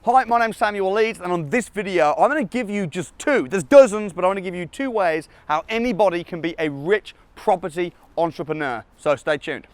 Hi, my name's Samuel Leeds, and on this video, I'm going to give you just two. There's dozens, but I'm going to give you two ways how anybody can be a rich property entrepreneur. So stay tuned.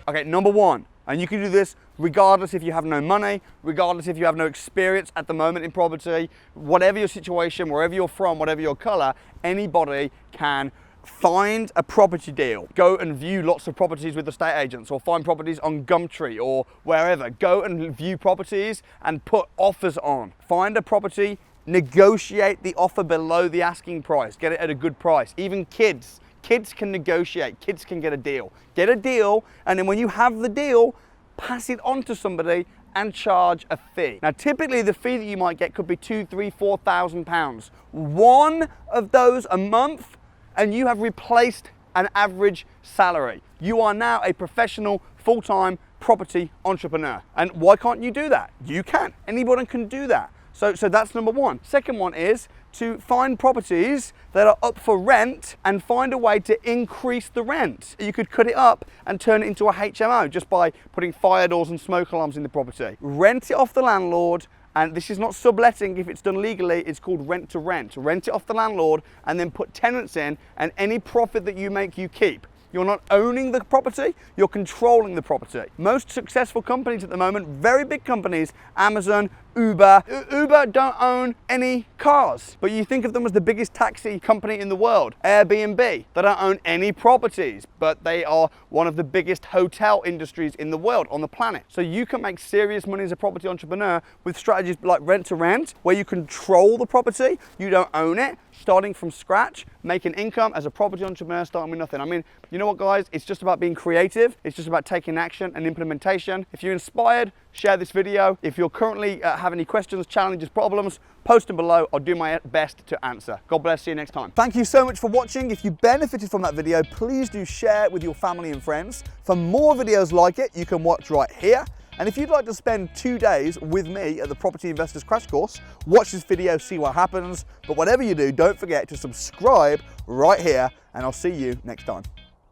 Okay, number one, and you can do this regardless if you have no money, regardless if you have no experience at the moment in property, whatever your situation, wherever you're from, whatever your color, anybody can find a property deal. Go and view lots of properties with estate agents, or find properties on Gumtree or wherever. Go and view properties and put offers on. Find a property, negotiate the offer below the asking price, get it at a good price. Even kids can negotiate, kids can get a deal. Get a deal, and then when you have the deal, pass it on to somebody and charge a fee. Now, typically the fee that you might get could be £2,000, £3,000, £4,000. One of those a month, and you have replaced an average salary. You are now a professional, full-time property entrepreneur. And why can't you do that? You can. Anybody can do that. So that's number one. Second one is to find properties that are up for rent and find a way to increase the rent. You could cut it up and turn it into a HMO just by putting fire doors and smoke alarms in the property. Rent it off the landlord, and this is not subletting if it's done legally, it's called rent to rent. Rent it off the landlord and then put tenants in, and any profit that you make, you keep. You're not owning the property, you're controlling the property. Most successful companies at the moment, very big companies, Amazon, Uber. Uber don't own any cars, but you think of them as the biggest taxi company in the world. Airbnb, they don't own any properties, but they are one of the biggest hotel industries in the world, on the planet. So you can make serious money as a property entrepreneur with strategies like rent to rent, where you control the property, you don't own it, starting from scratch, making income as a property entrepreneur, starting with nothing. I mean, you know what, guys? It's just about being creative. It's just about taking action and implementation. If you're inspired, share this video. If you're currently have any questions, challenges, problems, post them below. I'll do my best to answer. God bless. See you next time. Thank you so much for watching. If you benefited from that video, please do share it with your family and friends. For more videos like it, you can watch right here. And if you'd like to spend 2 days with me at the Property Investors Crash Course, watch this video, see what happens. But whatever you do, don't forget to subscribe right here, and I'll see you next time.